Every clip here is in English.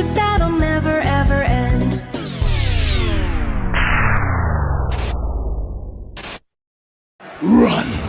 friendship that'll never ever end. Run!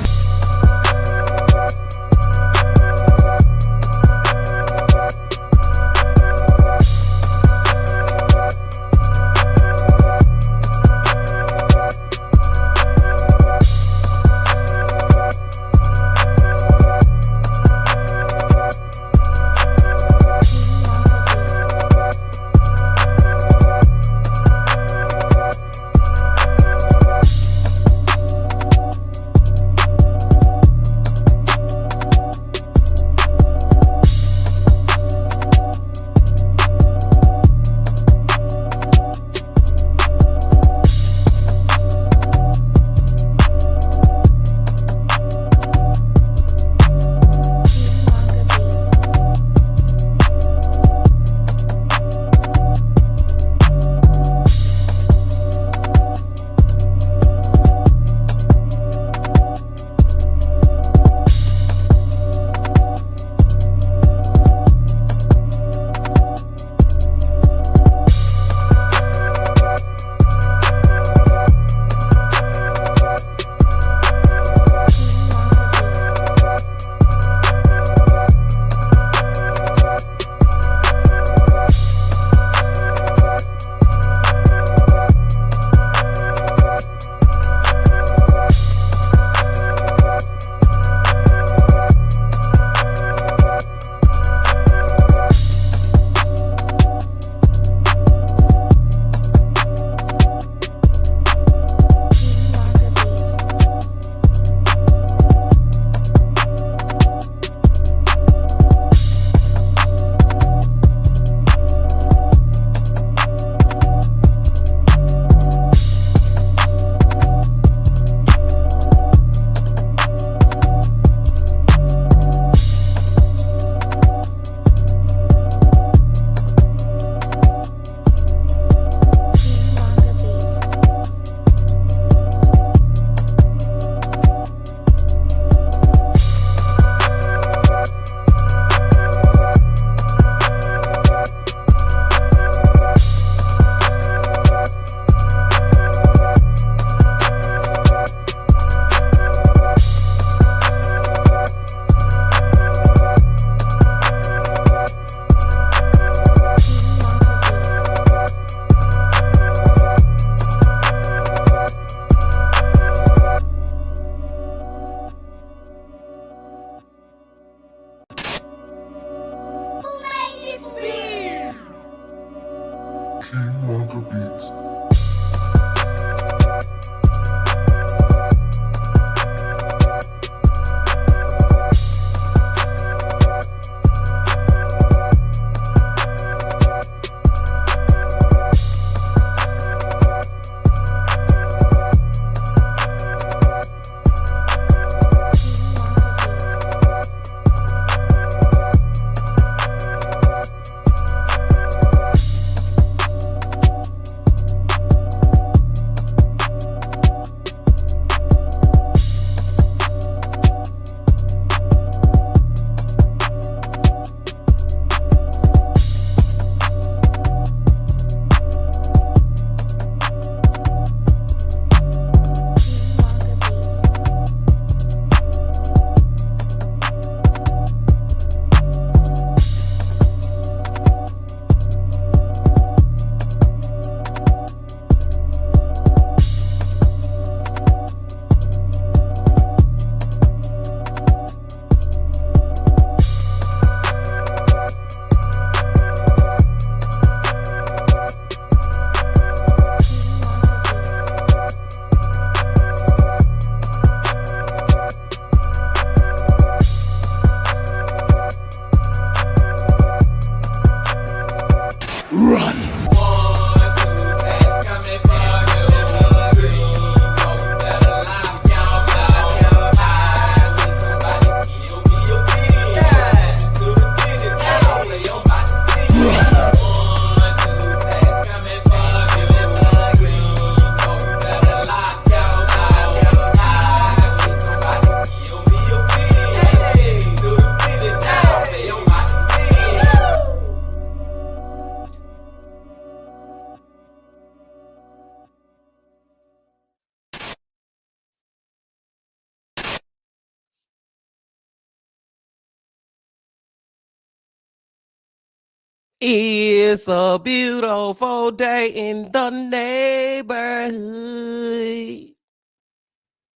It's a beautiful day in the neighborhood.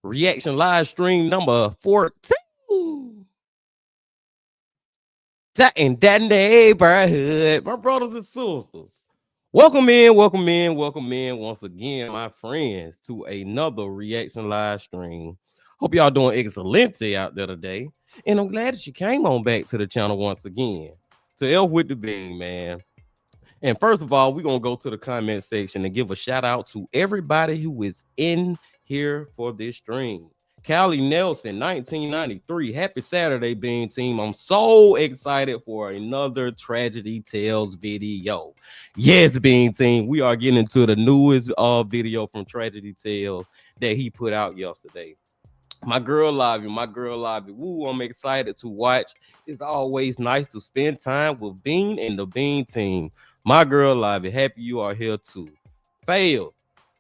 Reaction live stream number 14. In that neighborhood, my brothers and sisters. Welcome in once again, my friends, to another reaction live stream. Hope y'all doing excelente out there today. And I'm glad that you came on back to the channel once again. To Elf with the Bean, man. And first of all, we're going to go to the comment section and give a shout out to everybody who is in here for this stream. Callie Nelson, 1993. Happy Saturday, Bean Team. I'm so excited for another Tragedy Tales video. Yes, Bean Team, we are getting into the newest video from Tragedy Tales that he put out yesterday. My girl Lively. Woo, I'm excited to watch. It's always nice to spend time with Bean and the Bean Team. My girl Lively, happy you are here too. Fail.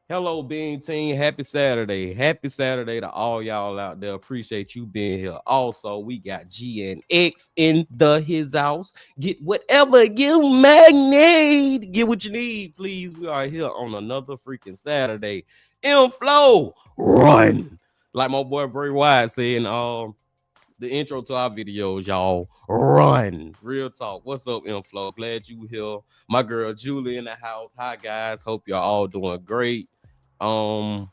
Hello, Bean Team. Happy Saturday. Happy Saturday to all y'all out there. Appreciate you being here. Also, we got GNX in his house. Get whatever you might need. Get what you need, please. We are here on another freaking Saturday. Flow, run. Like my boy Bray Wyatt said in the intro to our videos, y'all, run. Real talk. What's up, Flow? Glad you here. My girl Julie in the house. Hi guys. Hope y'all all doing great. Who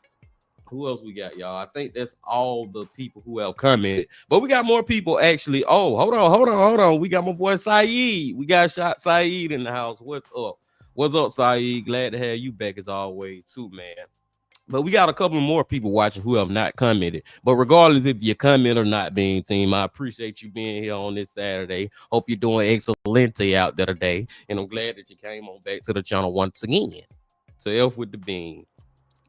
else we got, y'all? I think that's all the people who have commented, but we got more people actually. Oh, hold on. We got my boy Saeed. We got shot Saeed in the house. What's up, Saeed? Glad to have you back as always too, man. But we got a couple more people watching who have not commented. But regardless if you comment or not, Bean Team, I appreciate you being here on this Saturday. Hope you're doing excelente out there today. And I'm glad that you came on back to the channel once again. To Elf with the Bean.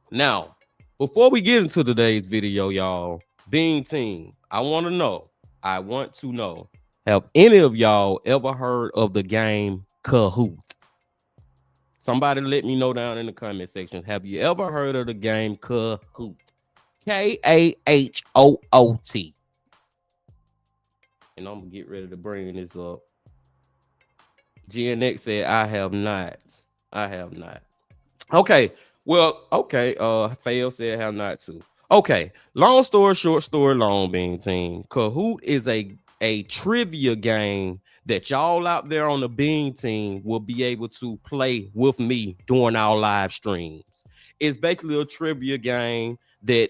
Now, before we get into today's video, y'all, Bean Team, I want to know, have any of y'all ever heard of the game Kahoot? Somebody let me know down in the comment section. Have you ever heard of the game Kahoot? Kahoot. And I'm going to get ready to bring this up. GNX said, I have not. Okay. Well, okay. Fail said, have not too. Okay. Long story short, story long, Bean Team. Kahoot is a trivia game that y'all out there on the Bean Team will be able to play with me during our live streams. It's basically a trivia game that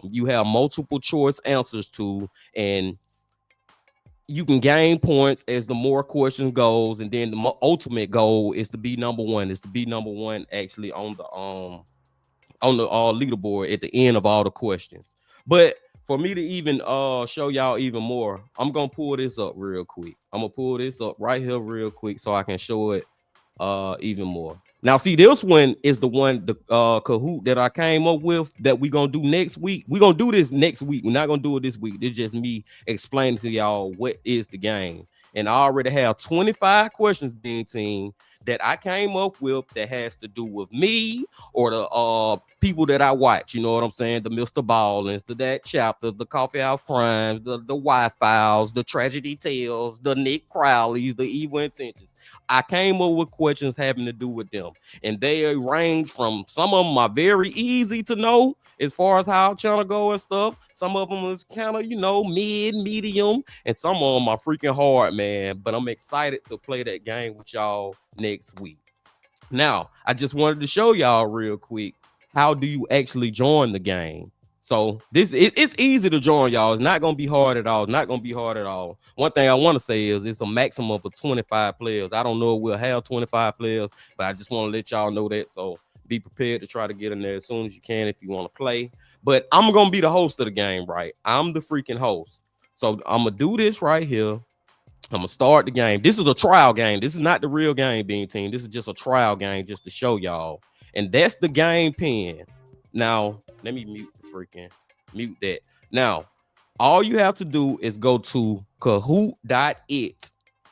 you have multiple choice answers to, and you can gain points as the more questions goes, and then the ultimate goal is to be number one. It's to be number one actually on the leaderboard at the end of all the questions. But for me to even show y'all even more, I'm gonna pull this up real quick. I'm gonna pull this up right here real quick so I can show it even more. Now, see, this one is the one, the Kahoot that I came up with that we're gonna do next week. We're gonna do this next week. We're not gonna do it this week. It's just me explaining to y'all what is the game. And I already have 25 questions, Bean Team, that I came up with that has to do with me or the people that I watch. You know what I'm saying? The Mr. Ballins, the That Chapter, the Coffee House Crimes, the Wi-Files, the Tragedy Tales, the Nick Crowleys, the Evil Intentions. I came up with questions having to do with them, and they range from, some of them are very easy to know as far as how channel go and stuff. Some of them is kind of, medium, and some of them are freaking hard, man. But I'm excited to play that game with y'all next week. Now, I just wanted to show y'all real quick, how do you actually join the game? So it's easy to join, y'all. It's not gonna be hard at all. One thing I want to say is it's a maximum of 25 players. I don't know if we'll have 25 players, but I just want to let y'all know that. So be prepared to try to get in there as soon as you can if you want to play. But I'm gonna be the host of the game, right? I'm the freaking host. So I'm gonna do this right here. I'm gonna start the game. This is a trial game. This is not the real game, Bean Team. This is just a trial game just to show y'all. And that's the game pen. Now, let me mute that. Now, all you have to do is go to Kahoot.it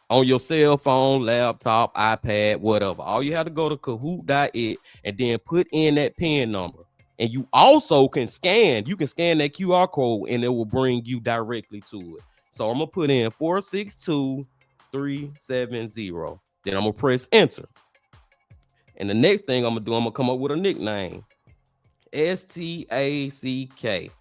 on your cell phone, laptop, iPad, whatever. All you have to go to Kahoot.it and then put in that pen number. And you also can scan. You can scan that QR code and it will bring you directly to it. So I'm gonna put in 462370. Then I'm gonna press enter. And the next thing I'm gonna do, I'm gonna come up with a nickname. STACK.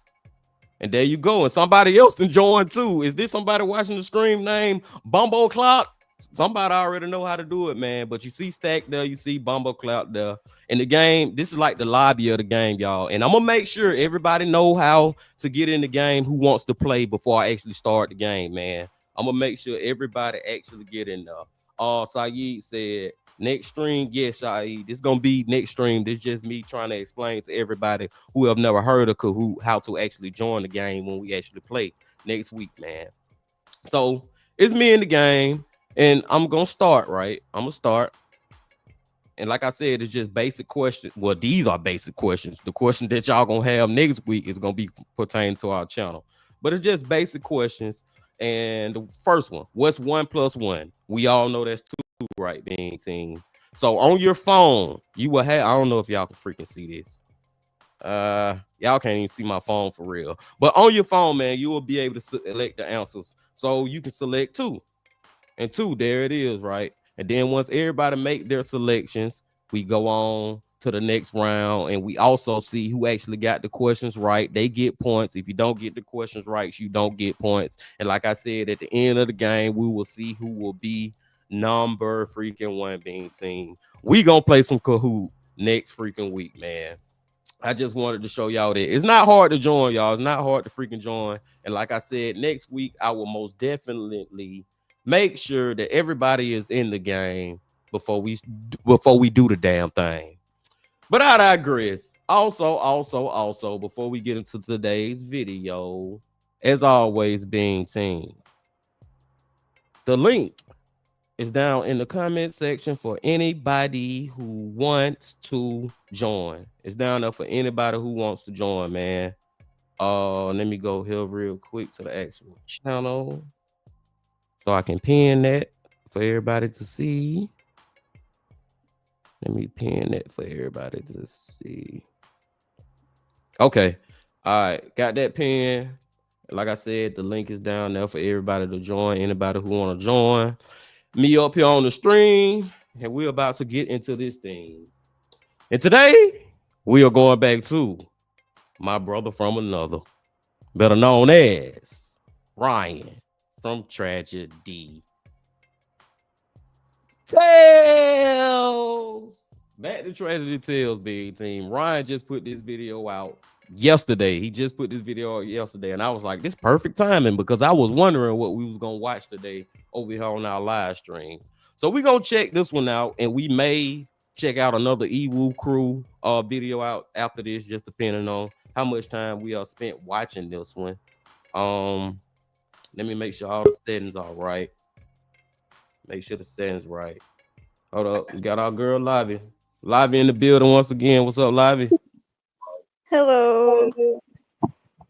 And there you go. And somebody else can join too. Is this somebody watching the stream named Bumbo Clock? Somebody already know how to do it, man. But you see Stack there, you see Bumbo Clock there. In the game, this is like the lobby of the game, y'all. And I'm gonna make sure everybody know how to get in the game who wants to play before I actually start the game, man. I'm gonna make sure everybody actually get in there. Saeed said next stream, yes, Saeed. This is gonna be next stream. This is just me trying to explain to everybody who have never heard of Kahoot how to actually join the game when we actually play next week, man. So it's me in the game, and I'm gonna start, right? I'm gonna start. And like I said, it's just basic questions. Well, these are basic questions. The question that y'all gonna have next week is gonna be pertaining to our channel. But it's just basic questions. And the first one, what's 1 + 1? We all know that's 2, right, being team. So on your phone, you will have, I don't know if y'all can freaking see this. Y'all can't even see my phone for real. But on your phone, man, you will be able to select the answers. So you can select 2. And 2, there it is, right? And then once everybody make their selections, we go on to the next round, and we also see who actually got the questions right. They get points. If you don't get the questions right, you don't get points. And like I said, at the end of the game, we will see who will be number freaking 1 being team. We gonna play some Kahoot next freaking week, man. I just wanted to show y'all that it's not hard to join, y'all. It's not hard to freaking join. And like I said, next week I will most definitely make sure that everybody is in the game before we do the damn thing. But I digress. Also, before we get into today's video, as always, being team, the link is down in the comment section for anybody who wants to join. It's down there for anybody who wants to join, man. Let me go here real quick to the actual channel so I can pin that for everybody to see. Let me pin that for everybody to see. Okay. All right. Got that pin. Like I said, the link is down there for everybody to join. Anybody who want to join me up here on the stream, and we're about to get into this thing. And today, we are going back to my brother from another, better known as Ryan from Tragedy Tales. Back to Tragedy Tales, big team. Ryan just put this video out yesterday. He just put this video out yesterday, and I was like, this perfect timing, because I was wondering what we was gonna watch today over here on our live stream. So we gonna check this one out, and we may check out another Ewu Crew video out after this, just depending on how much time we are spent watching this one. Let me make sure all the settings are right. Make sure the settings right. Hold up, we got our girl Livy. Livy in the building once again. What's up, Livy? Hello.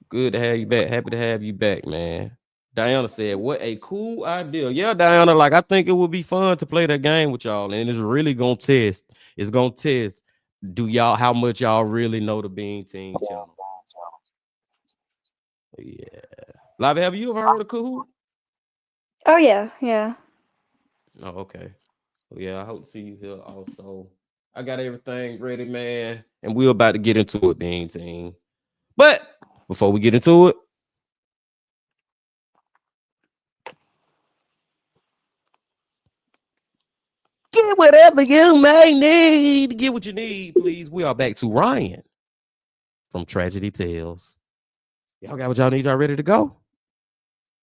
Good to have you back. Happy to have you back, man. Diana said, what a cool idea. Yeah, Diana, like, I think it would be fun to play that game with y'all, and it's really gonna test. It's gonna test how much y'all really know the Bean Team channel. Yeah. Livy, have you ever heard of Kahoot? Oh yeah. Oh, okay. Well, yeah, I hope to see you here also. I got everything ready, man, and we're about to get into it, Bean Team. But before we get into it, get whatever you may need. Get what you need, please. We are back to Ryan from Tragedy Tales. Y'all got what y'all need? Y'all ready to go?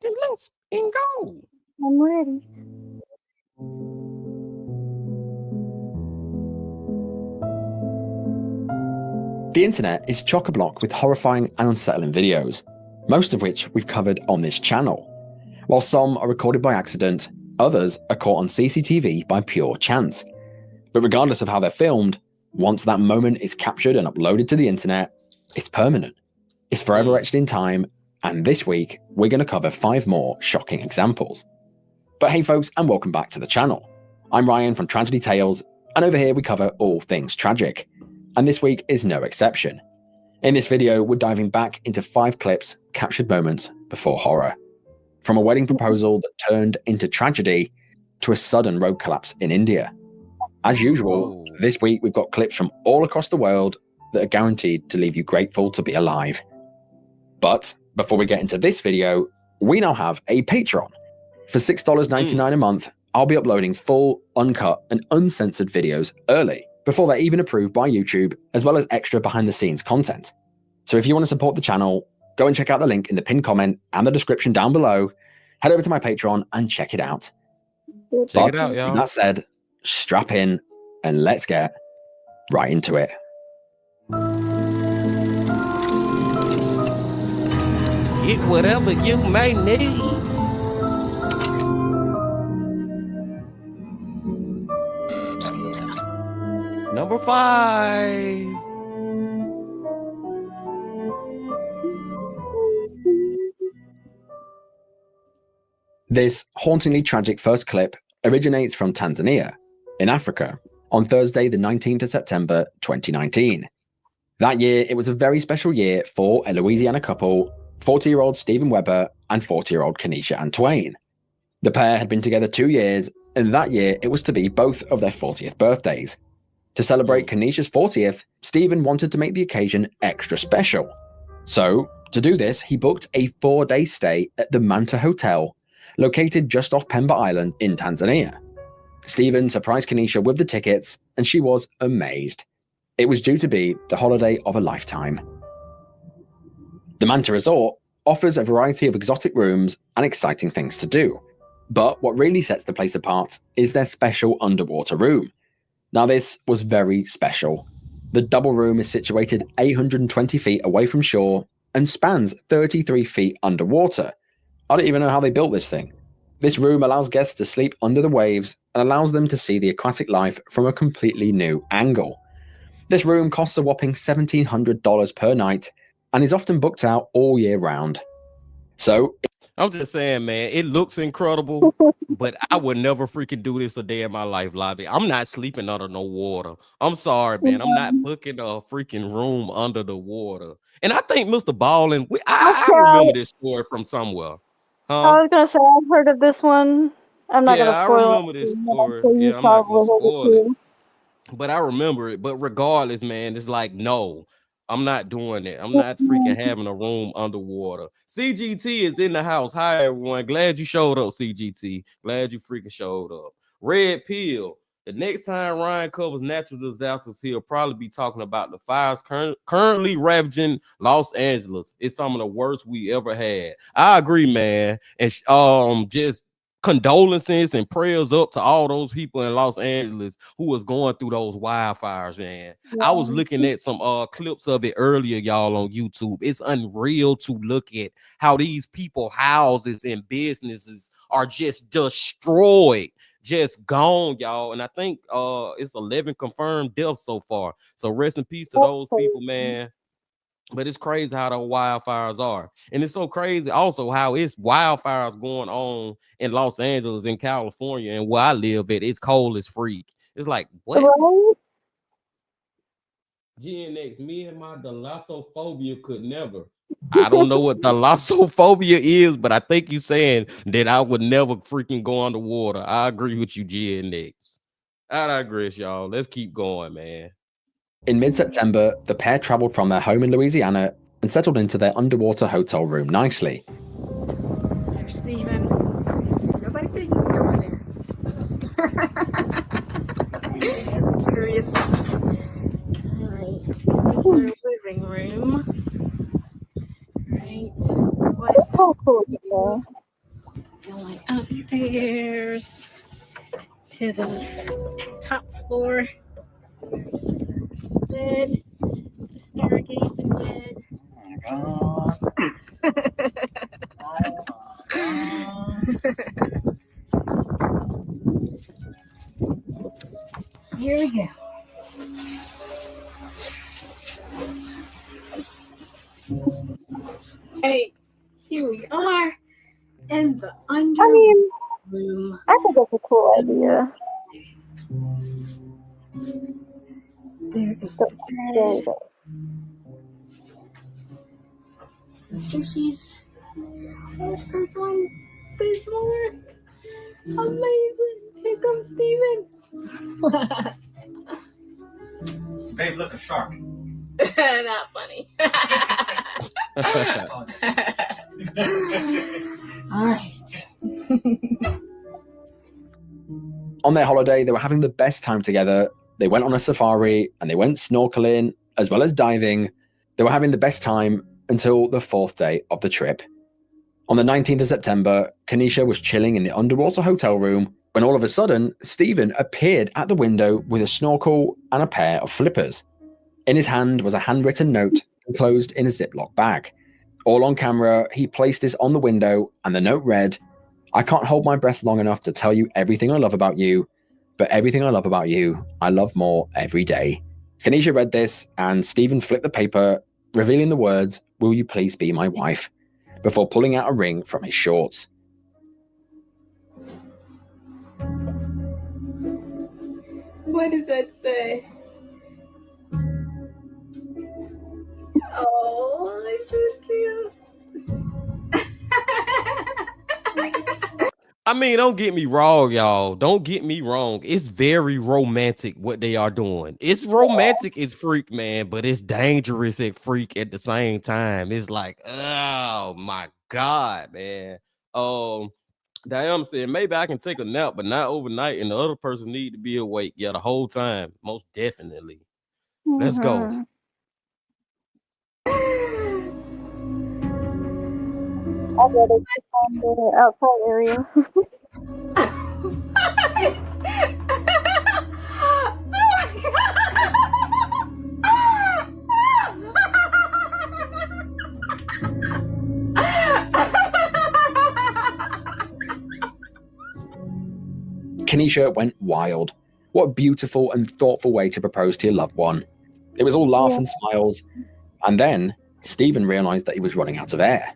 Then let's go. I'm ready. The internet is chock-a-block with horrifying and unsettling videos, most of which we've covered on this channel. While some are recorded by accident, others are caught on CCTV by pure chance. But regardless of how they're filmed, once that moment is captured and uploaded to the internet, it's permanent. It's forever etched in time, and this week, we're going to cover 5 more shocking examples. But hey folks, and welcome back to the channel. I'm Ryan from Tragedy Tales, and over here we cover all things tragic. And this week is no exception. In this video, we're diving back into 5 clips captured moments before horror. From a wedding proposal that turned into tragedy, to a sudden road collapse in India. As usual, this week we've got clips from all across the world that are guaranteed to leave you grateful to be alive. But before we get into this video, we now have a Patreon. For $6.99 a month, I'll be uploading full, uncut, and uncensored videos early, before they're even approved by YouTube, as well as extra behind-the-scenes content. So if you want to support the channel, go and check out the link in the pinned comment and the description down below. Head over to my Patreon and check it out. Check it out, y'all. That said, strap in and let's get right into it. Get whatever you may need. Number 5. This hauntingly tragic first clip originates from Tanzania, in Africa, on Thursday the 19th of September 2019. That year, it was a very special year for a Louisiana couple, 40-year-old Stephen Weber and 40-year-old Kenesha Ann Twain. The pair had been together 2 years, and that year it was to be both of their 40th birthdays. To celebrate Kenesha's 40th, Stephen wanted to make the occasion extra special. So, to do this, he booked a 4-day stay at the Manta Hotel, located just off Pemba Island in Tanzania. Stephen surprised Kenesha with the tickets, and she was amazed. It was due to be the holiday of a lifetime. The Manta Resort offers a variety of exotic rooms and exciting things to do. But what really sets the place apart is their special underwater room. Now this was very special. The double room is situated 820 feet away from shore and spans 33 feet underwater. I don't even know how they built this thing. This room allows guests to sleep under the waves and allows them to see the aquatic life from a completely new angle. This room costs a whopping $1,700 per night and is often booked out all year round. So, I'm just saying, man, it looks incredible, but I would never freaking do this a day in my life, Lobby. I'm not sleeping under no water. I'm sorry, man. I'm not booking a freaking room under the water. And I think Mr. Ballin, I remember this story from somewhere. I was gonna say I've heard of this one. I'm not gonna spoil I remember this story. Yeah, I'm not gonna spoil it. But I remember it. But regardless, man, it's like, no, I'm not doing it. I'm not freaking having a room underwater. CGT is in the house. Hi, everyone. Glad you showed up, CGT. Glad you freaking showed up. Red Pill. The next time Ryan covers natural disasters, he'll probably be talking about the fires currently ravaging Los Angeles. It's some of the worst we ever had. I agree, man. And just condolences and prayers up to all those people in Los Angeles who was going through those wildfires, man. I was looking at some clips of it earlier, y'all, on YouTube. It's unreal to look at how these people houses and businesses are just destroyed, just gone, y'all. And I think it's 11 confirmed deaths so far. So rest in peace to those people, man. But it's crazy how the wildfires are. And it's so crazy also how it's wildfires going on in Los Angeles, in California, and where I live at, it's cold as freak. It's like, what? GNX, me and my thalassophobia could never. I don't know what thalassophobia is, but I think you saying that I would never freaking go underwater. I agree with you, GNX. I digress, y'all. Let's keep going, man. In mid-September, the pair traveled from their home in Louisiana and settled into their underwater hotel room nicely. There's Steven. Nobody said you can go in there. Curious. Alright. This is our living room. Right. Going upstairs to the top floor. Bed, the stargazing bed. Oh my God. Here we go. Hey, here we are in the room. I think that's a cool idea. There is the bed. Some fishies. Oh, there's one. There's more. Amazing. on, Steven. Babe, look, a shark. Not funny. All right. On their holiday, they were having the best time together. They went on a safari and they went snorkeling as well as diving. They were having the best time until the 4th day of the trip. On the 19th of September, Kanisha was chilling in the underwater hotel room when all of a sudden, Stephen appeared at the window with a snorkel and a pair of flippers. In his hand was a handwritten note enclosed in a Ziploc bag. All on camera, he placed this on the window and the note read, "I can't hold my breath long enough to tell you everything I love about you, but everything I love about you, I love more every day." Kanisha read this and Stephen flipped the paper, revealing the words, "Will you please be my wife?" before pulling out a ring from his shorts. What does that say? Oh, it's so cute. I mean, don't get me wrong, y'all. Don't get me wrong. It's very romantic what they are doing. It's romantic as freak, man, but it's dangerous at freak at the same time. It's like, oh my God, man. Diane said, maybe I can take a nap, but not overnight, and the other person need to be awake. Yeah, the whole time. Most definitely. Let's go. I'd rather sit on the outside area. Kanisha went wild. What a beautiful and thoughtful way to propose to your loved one. It was all laughs and smiles. And then Stephen realized that he was running out of air.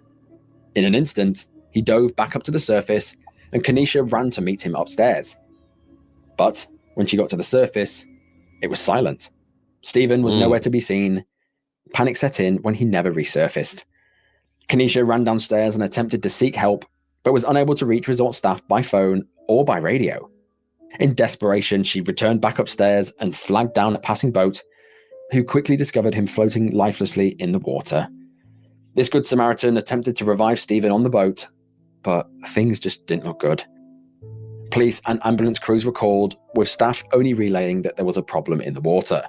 In an instant, he dove back up to the surface and Kanisha ran to meet him upstairs. But when she got to the surface, it was silent. Stephen was nowhere to be seen. Panic set in when he never resurfaced. Kanisha ran downstairs and attempted to seek help, but was unable to reach resort staff by phone or by radio. In desperation, she returned back upstairs and flagged down a passing boat, who quickly discovered him floating lifelessly in the water. This good Samaritan attempted to revive Stephen on the boat, but things just didn't look good. Police and ambulance crews were called, with staff only relaying that there was a problem in the water.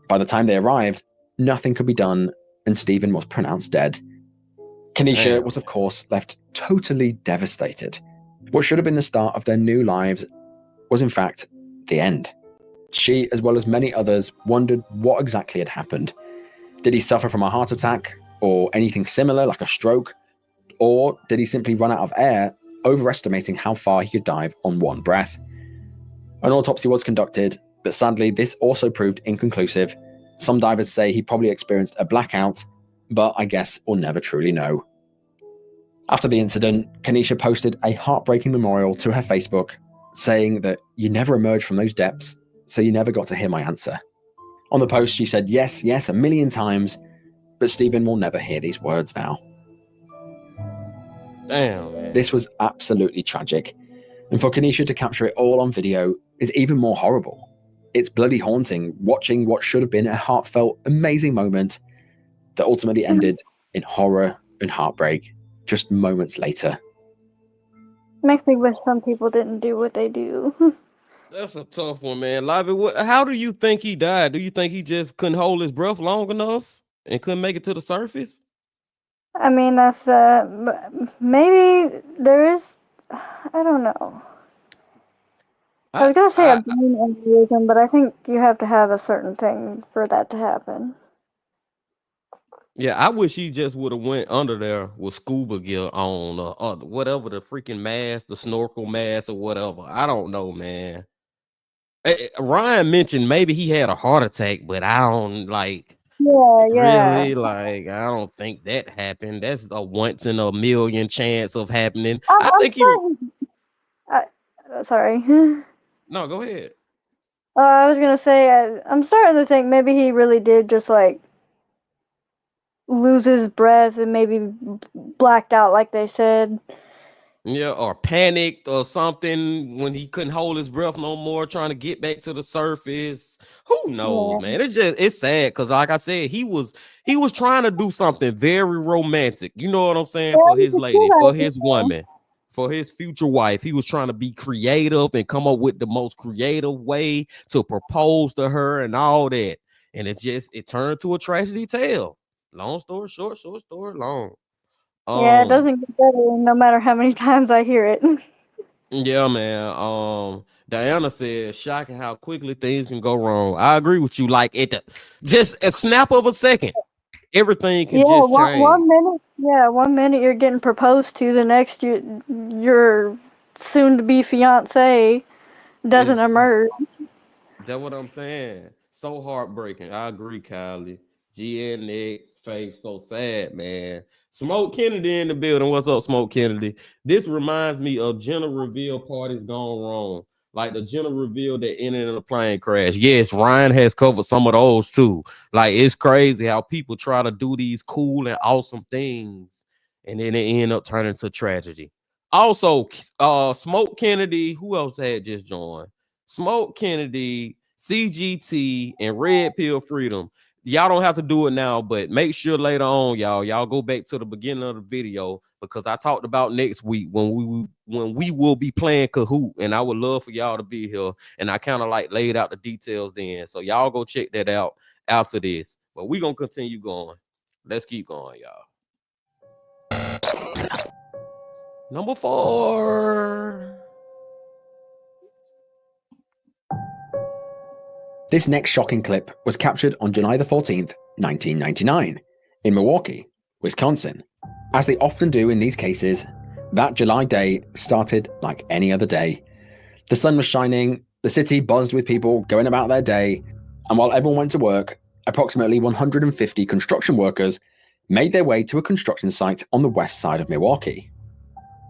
By the time they arrived, nothing could be done, and Stephen was pronounced dead. Kanisha was, of course, left totally devastated. What should have been the start of their new lives was, in fact, the end. She, as well as many others, wondered what exactly had happened. Did he suffer from a heart attack, or anything similar like a stroke? Or did he simply run out of air, overestimating how far he could dive on one breath? An autopsy was conducted, but sadly this also proved inconclusive. Some divers say he probably experienced a blackout, but I guess we'll never truly know. After the incident, Kanisha posted a heartbreaking memorial to her Facebook, saying that you never emerged from those depths, so you never got to hear my answer. On the post, she said yes, yes, a million times, but Stephen will never hear these words now. Damn, man. This was absolutely tragic, and for Kanisha to capture it all on video is even more horrible. It's bloody haunting watching what should have been a heartfelt, amazing moment that ultimately ended in horror and heartbreak just moments later. Makes me wish some people didn't do what they do. That's a tough one, man. Lively, how do you think he died? Do you think he just couldn't hold his breath long enough and couldn't make it to the surface? I mean, that's maybe there is. I don't know. I was gonna say a brain aneurysm, but I think you have to have a certain thing for that to happen. Yeah, I wish he just would have went under there with scuba gear on, or whatever, the freaking mask, the snorkel mask, or whatever. I don't know, man. Ryan mentioned maybe he had a heart attack, but I don't really I don't think that happened. That's a once in a million chance of happening. I think he. Sorry. No, go ahead. I was gonna say I'm starting to think maybe he really did just like lose his breath and maybe blacked out, like they said. Yeah, or panicked or something when he couldn't hold his breath no more, trying to get back to the surface. Who knows, Yeah. man? It's sad because, like I said, he was trying to do something very romantic. You know what I'm saying? Yeah, For it's his a lady, good for idea. his woman, for his future wife. He was trying to be creative and come up with the most creative way to propose to her and all that. And it turned to a tragedy tale. Long story short, short story long. Yeah, it doesn't get better no matter how many times I hear it. Yeah, man. Diana said, shocking how quickly things can go wrong. I agree with you. Like just a snap of a second, everything can Yeah, just change. one minute you're getting proposed to, the next your soon to be fiance doesn't Is emerge. that what I'm saying? So heartbreaking. I agree, Kylie. GNX face so sad, man. Smoke Kennedy in the building. What's up, Smoke Kennedy? This reminds me of gender reveal parties gone wrong. Like the gender reveal that ended in a plane crash. Yes, Ryan has covered some of those too. Like it's crazy how people try to do these cool and awesome things, and then they end up turning to tragedy. Also, Smoke Kennedy, who else had just joined? Smoke Kennedy, CGT, and Red Pill Freedom. Y'all don't have to do it now, but make sure later on, y'all go back to the beginning of the video because I talked about next week when we will be playing Kahoot, and I would love for y'all to be here. And I kind of like laid out the details then, so y'all go check that out after this. But we gonna continue going. Let's keep going, y'all. Number 4. This next shocking clip was captured on July the 14th, 1999, in Milwaukee, Wisconsin. As they often do in these cases, that July day started like any other day. The sun was shining, the city buzzed with people going about their day, and while everyone went to work, approximately 150 construction workers made their way to a construction site on the west side of Milwaukee.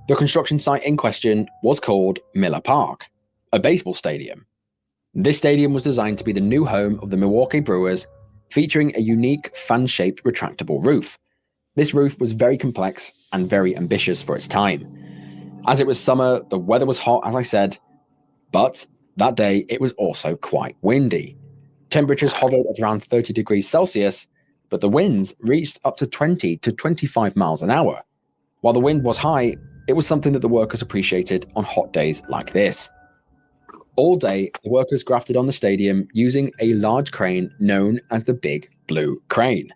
The construction site in question was called Miller Park, a baseball stadium. This stadium was designed to be the new home of the Milwaukee Brewers, featuring a unique fan-shaped retractable roof. This roof was very complex and very ambitious for its time. As it was summer, the weather was hot, as I said, but that day it was also quite windy. Temperatures hovered at around 30 degrees Celsius, but the winds reached up to 20 to 25 miles an hour. While the wind was high, it was something that the workers appreciated on hot days like this. All day, the workers grafted on the stadium using a large crane known as the Big Blue Crane.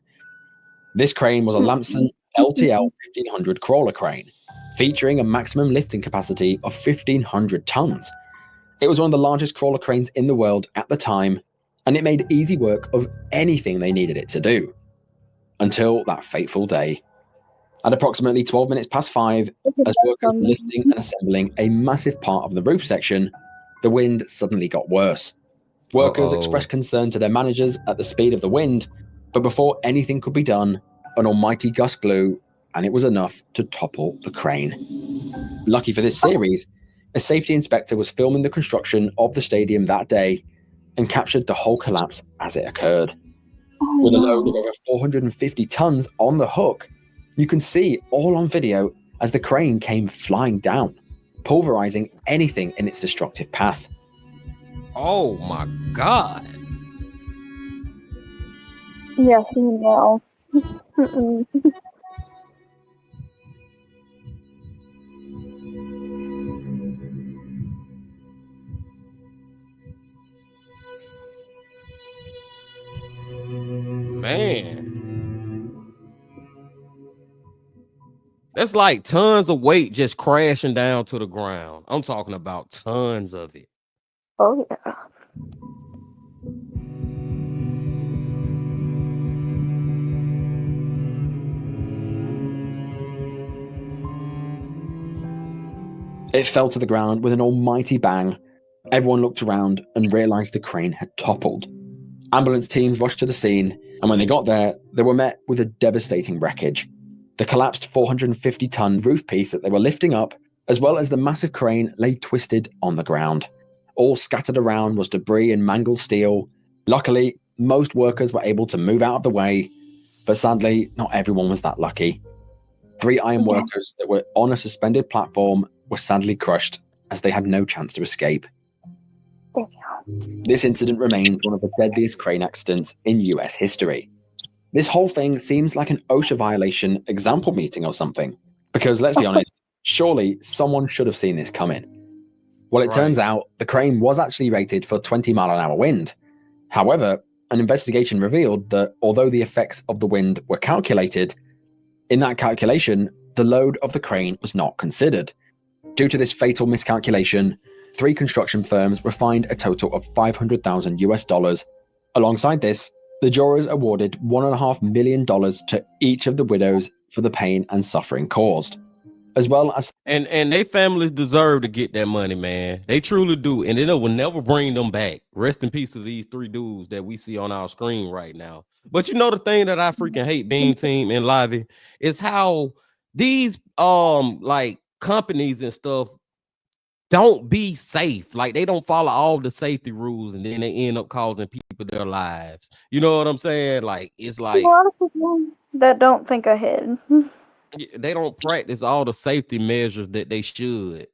This crane was a Lamson LTL 1500 crawler crane, featuring a maximum lifting capacity of 1,500 tons. It was one of the largest crawler cranes in the world at the time, and it made easy work of anything they needed it to do. Until that fateful day. At approximately 12 minutes past 5, as workers were lifting and assembling a massive part of the roof section, the wind suddenly got worse. Workers expressed concern to their managers at the speed of the wind, but before anything could be done, an almighty gust blew, and it was enough to topple the crane. Lucky for this series, a safety inspector was filming the construction of the stadium that day and captured the whole collapse as it occurred. With a load of over 450 tons on the hook, you can see all on video as the crane came flying down, pulverizing anything in its destructive path. Oh my God. Yeah, no. Man. That's like tons of weight just crashing down to the ground. I'm talking about tons of it. Oh yeah. It fell to the ground with an almighty bang. Everyone looked around and realized the crane had toppled. Ambulance teams rushed to the scene, and when they got there, they were met with a devastating wreckage. The collapsed 450-ton roof piece that they were lifting up, as well as the massive crane, lay twisted on the ground. All scattered around was debris and mangled steel. Luckily, most workers were able to move out of the way, but sadly, not everyone was that lucky. 3 iron workers that were on a suspended platform were sadly crushed as they had no chance to escape. This incident remains one of the deadliest crane accidents in US history. This whole thing seems like an OSHA violation example meeting or something. Because let's be honest, surely someone should have seen this coming. Well, it turns out the crane was actually rated for 20-mile-an-hour wind. However, an investigation revealed that although the effects of the wind were calculated, in that calculation, the load of the crane was not considered. Due to this fatal miscalculation, 3 construction firms were fined a total of $500,000 US. Alongside this, the jurors awarded $1.5 million to each of the widows for the pain and suffering caused, as well as and they families deserve to get that money, man. They truly do, and it will never bring them back. Rest in peace to these 3 dudes that we see on our screen right now. But you know the thing that I freaking hate, Bean Team and Lively, is how these like companies and stuff don't be safe. Like they don't follow all the safety rules, and then they end up causing people their lives. You know what I'm saying? Like it's like a lot of people that don't think ahead. they don't practice all the safety measures that they should.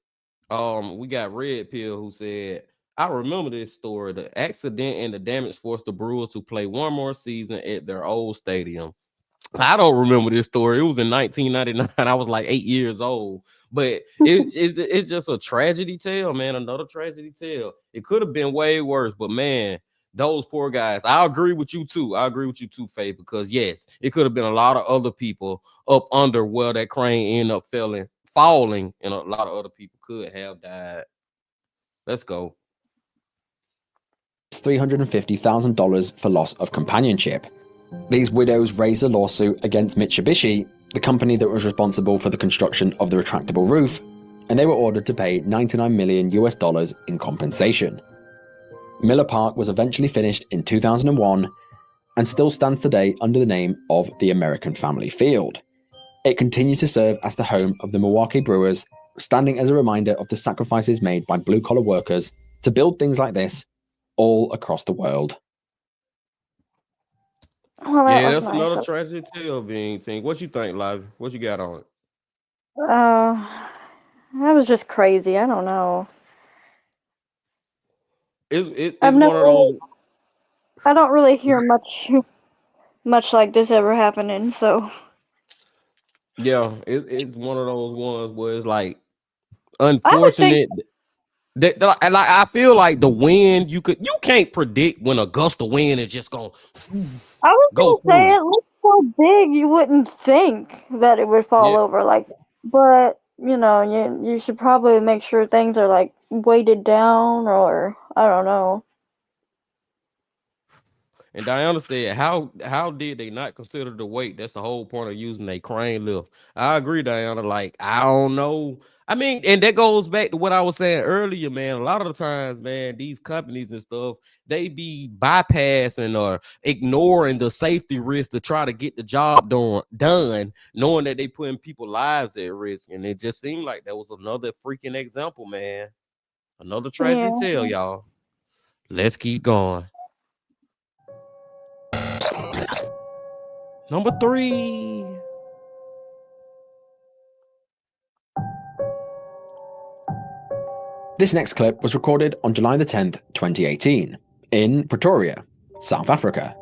We got Red Pill who said, I remember this story. The accident and the damage forced the Brewers to play one more season at their old stadium. I don't remember this story. It was in 1999. I was like 8 years old. But it's just a tragedy tale, man. Another tragedy tale. It could have been way worse, but man, those poor guys. I agree with you too. I agree with you too, Faye, because yes, it could have been a lot of other people up under where that crane ended up falling, and a lot of other people could have died. Let's go. $350,000 for loss of companionship. These widows raised a lawsuit against Mitsubishi, the company that was responsible for the construction of the retractable roof, and they were ordered to pay $99 million US in compensation. Miller Park was eventually finished in 2001 and still stands today under the name of the American Family Field. It continued to serve as the home of the Milwaukee Brewers, standing as a reminder of the sacrifices made by blue-collar workers to build things like this all across the world. Well, Yeah, that's nice. another tragedy tale, Bean Team. What you think, Live? What you got on it? That was just crazy. I don't know. It's one of those. I don't really hear much like this ever happening. So Yeah, it's one of those ones where it's like unfortunate. Like I feel like the wind you can't predict when a gust of wind is just gonna. I was gonna say it looks so big you wouldn't think that it would fall over like, but you know you should probably make sure things are like weighted down or I don't know. And Diana said, how did they not consider the weight? That's the whole point of using a crane lift. I agree, Diana. Like, I don't know. I mean, and that goes back to what I was saying earlier, man. A lot of the times, man, these companies and stuff, they be bypassing or ignoring the safety risk to try to get the job done, knowing that they putting people's lives at risk. And it just seemed like that was another freaking example, man. Another tragedy tale, y'all. Let's keep going. Number 3. This next clip was recorded on July the 10th, 2018, in Pretoria, South Africa.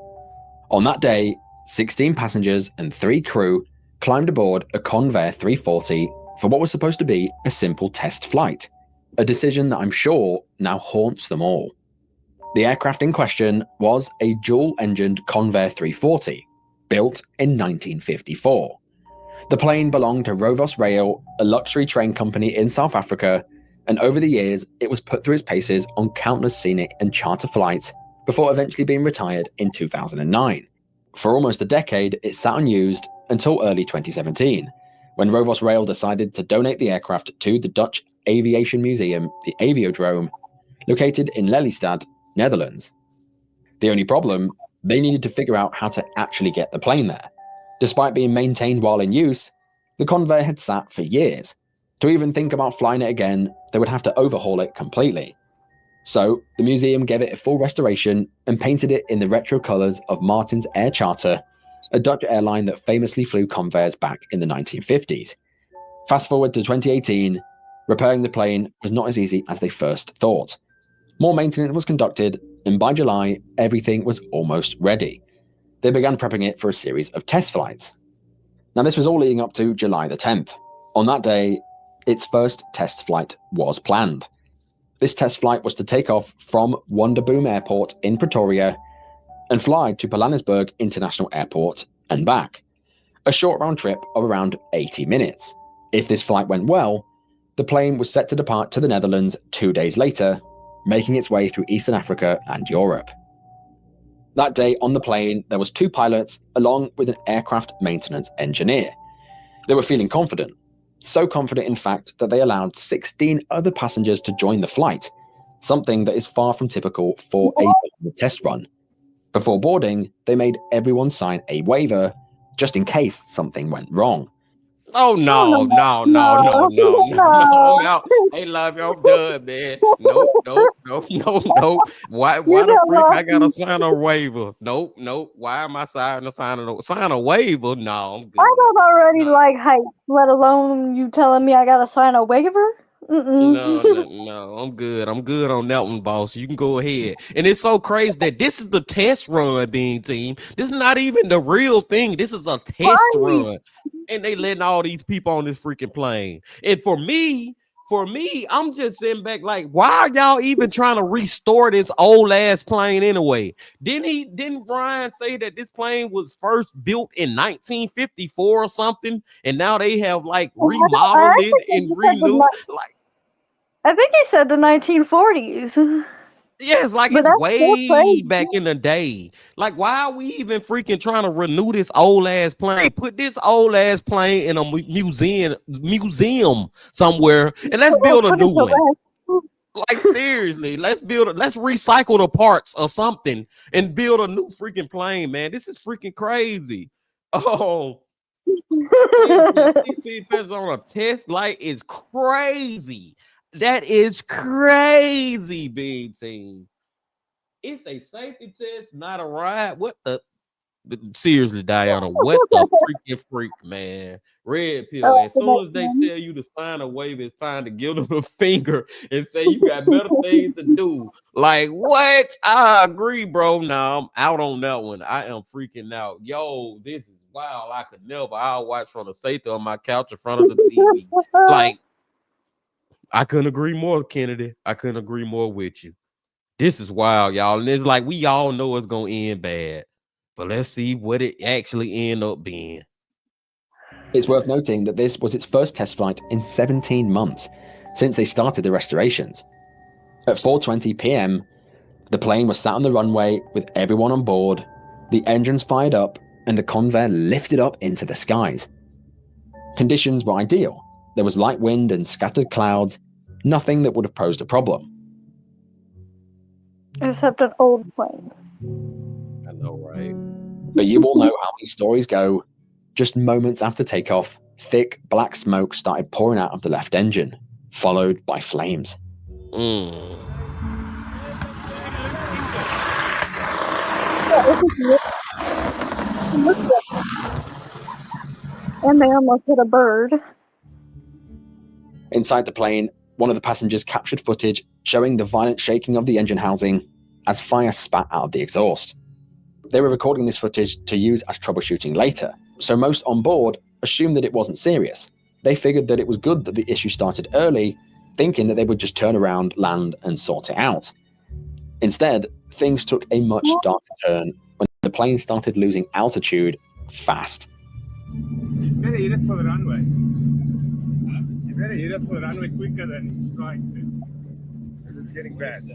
On that day, 16 passengers and 3 crew climbed aboard a Convair 340 for what was supposed to be a simple test flight, a decision that I'm sure now haunts them all. The aircraft in question was a dual-engined Convair 340, built in 1954. The plane belonged to Rovos Rail, a luxury train company in South Africa, and over the years, it was put through its paces on countless scenic and charter flights before eventually being retired in 2009. For almost a decade, it sat unused until early 2017, when Rovos Rail decided to donate the aircraft to the Dutch Aviation Museum, the Aviodrome, located in Lelystad, Netherlands. The only problem, they needed to figure out how to actually get the plane there. Despite being maintained while in use, the Convair had sat for years. To even think about flying it again, they would have to overhaul it completely. So, the museum gave it a full restoration and painted it in the retro colours of Martin's Air Charter, a Dutch airline that famously flew Convairs back in the 1950s. Fast forward to 2018, repairing the plane was not as easy as they first thought. More maintenance was conducted, and by July, everything was almost ready. They began prepping it for a series of test flights. Now, this was all leading up to July the 10th. On that day, its first test flight was planned. This test flight was to take off from Wonderboom Airport in Pretoria and fly to Johannesburg International Airport and back, a short round trip of around 80 minutes. If this flight went well, the plane was set to depart to the Netherlands 2 days later, making its way through Eastern Africa and Europe. That day on the plane, there was 2 pilots along with an aircraft maintenance engineer. They were feeling confident, so confident in fact that they allowed 16 other passengers to join the flight, something that is far from typical for a test run. Before boarding, they made everyone sign a waiver just in case something went wrong. Oh no. I'm out. Hey, love you, I'm done, man. Nope. Why the freak I gotta sign a waiver? Nope. Why am I sign a waiver? No, I'm good. I don't already like heights, let alone you telling me I gotta sign a waiver. No, I'm good. I'm good on that one, boss. You can go ahead. And it's so crazy that this is the test run, being team. This is not even the real thing. This is a test run. And they letting all these people on this freaking plane. And for me, I'm just sitting back like, why are y'all even trying to restore this old ass plane anyway? Didn't Brian say that this plane was first built in 1954 or something, and now they have like remodeled it and renewed? Like, I think he said the 1940s. yeah, it's like But it's that's so way crazy. back in the day. Like, why are we even freaking trying to renew this old ass plane? Put this old ass plane in a museum somewhere, and let's build a new one. Like, seriously, let's recycle the parts or something and build a new freaking plane, man. This is freaking crazy. Oh, 16 pesos on a test light is crazy. That is crazy, being team. It's a safety test, not a ride. What the? Seriously, Diana, what the freaking freak, man? Red pill. As soon as they tell you to sign a waiver, it's time to give them a finger and say you got better things to do. Like, what? I agree, bro. Now I'm out on that one. I am freaking out. Yo, this is wild. I could never. I'll watch from the safety on my couch in front of the TV. Like, I couldn't agree more, Kennedy. I couldn't agree more with you. This is wild, y'all. And it's like we all know it's gonna end bad. But let's see what it actually end up being. It's worth noting that this was its first test flight in 17 months since they started the restorations. At 4:20 p.m., the plane was sat on the runway with everyone on board, the engines fired up, and the Convair lifted up into the skies. Conditions were ideal. There was light wind and scattered clouds, nothing that would have posed a problem. Except an old plane. I know, right? But you all know how these stories go. Just moments after takeoff, thick black smoke started pouring out of the left engine, followed by flames. And they almost hit a bird. Inside the plane, one of the passengers captured footage showing the violent shaking of the engine housing as fire spat out of the exhaust. They were recording this footage to use as troubleshooting later, so most on board assumed that it wasn't serious. They figured that it was good that the issue started early, thinking that they would just turn around, land, and sort it out. Instead, things took a much darker turn when the plane started losing altitude fast. You better hit it for the runway. You better hit it for the runway quicker than trying to. Because it's getting bad.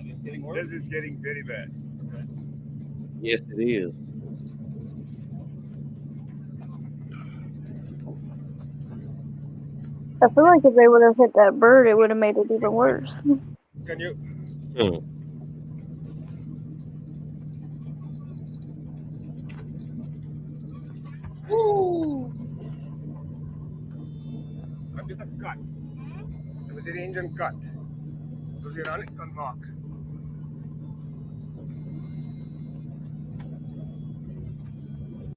This is getting very bad. Okay. Yes, it is. I feel like if they would have hit that bird, it would have made it even worse. Can you? Woo! I did a cut. We did the engine cut. So you run it on mark.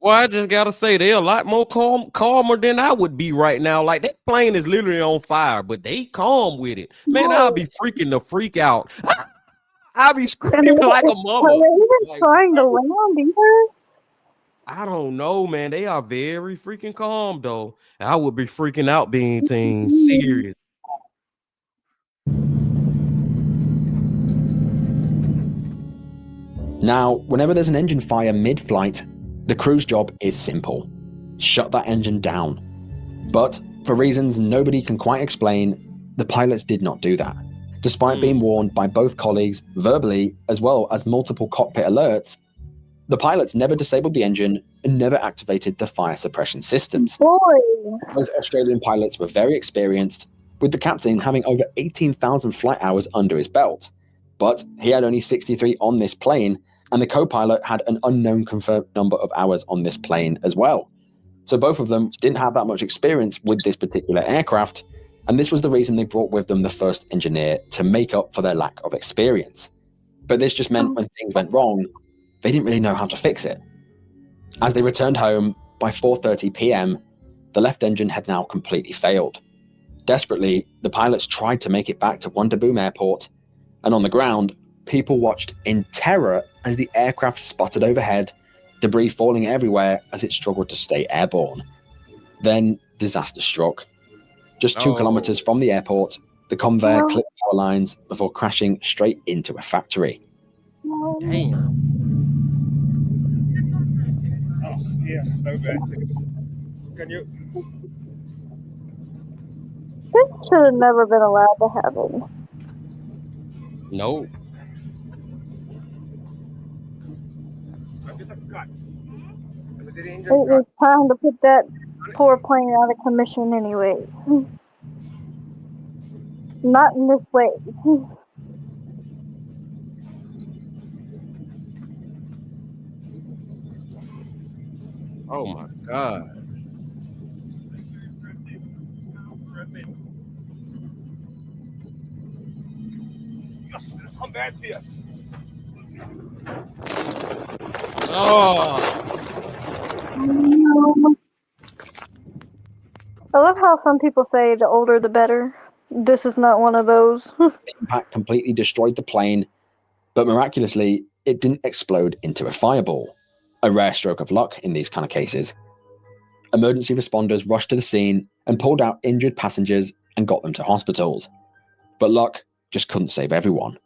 Well, I just gotta say they're a lot more calmer than I would be right now. Like that plane is literally on fire, but they calm with it. Man, I'll be freaking the freak out. I'll be And screaming like a are mother. they even Like, trying to land either? I don't know, man. They are very freaking calm though. I would be freaking out being team serious. Now, whenever there's an engine fire mid-flight, the crew's job is simple. Shut that engine down. But, for reasons nobody can quite explain, the pilots did not do that. Despite being warned by both colleagues verbally as well as multiple cockpit alerts, the pilots never disabled the engine and never activated the fire suppression systems. Boy. Both Australian pilots were very experienced, with the captain having over 18,000 flight hours under his belt. But he had only 63 on this plane, and the co-pilot had an unknown confirmed number of hours on this plane as well. So both of them didn't have that much experience with this particular aircraft, and this was the reason they brought with them the first engineer to make up for their lack of experience. But this just meant when things went wrong, they didn't really know how to fix it. As they returned home, by 4:30 p.m., the left engine had now completely failed. Desperately, the pilots tried to make it back to Wonderboom Airport, and on the ground, people watched in terror as the aircraft sputtered overhead, debris falling everywhere as it struggled to stay airborne. Then, disaster struck. Just 2 kilometers from the airport, the conveyor clipped power lines before crashing straight into a factory. Damn. Oh, yeah, no bad. Can you? This should have never been allowed to happen. Nope. It was time to put that poor plane out of commission anyway. Not in this way. Oh my God. Oh, I love how some people say the older the better. This is not one of those. The impact completely destroyed the plane, but miraculously, it didn't explode into a fireball. A rare stroke of luck in these kind of cases. Emergency responders rushed to the scene and pulled out injured passengers and got them to hospitals. But luck just couldn't save everyone.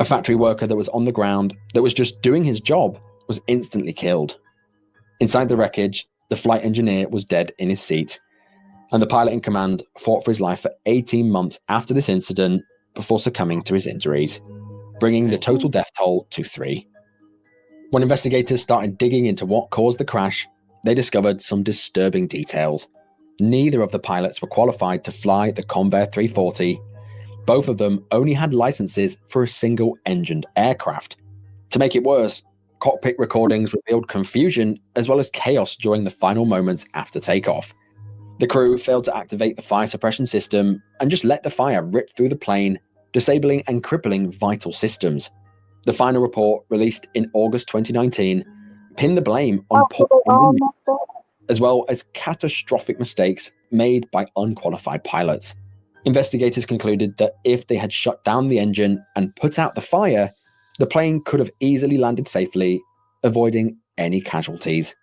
A factory worker that was on the ground, that was just doing his job, was instantly killed. Inside the wreckage, the flight engineer was dead in his seat, and the pilot in command fought for his life for 18 months after this incident before succumbing to his injuries, bringing the total death toll to 3. When investigators started digging into what caused the crash, they discovered some disturbing details. Neither of the pilots were qualified to fly the Convair 340. Both of them only had licenses for a single-engined aircraft. To make it worse, cockpit recordings revealed confusion as well as chaos during the final moments after takeoff. The crew failed to activate the fire suppression system and just let the fire rip through the plane, disabling and crippling vital systems. The final report, released in August 2019, pinned the blame on poor as well as catastrophic mistakes made by unqualified pilots. Investigators concluded that if they had shut down the engine and put out the fire, the plane could have easily landed safely, avoiding any casualties.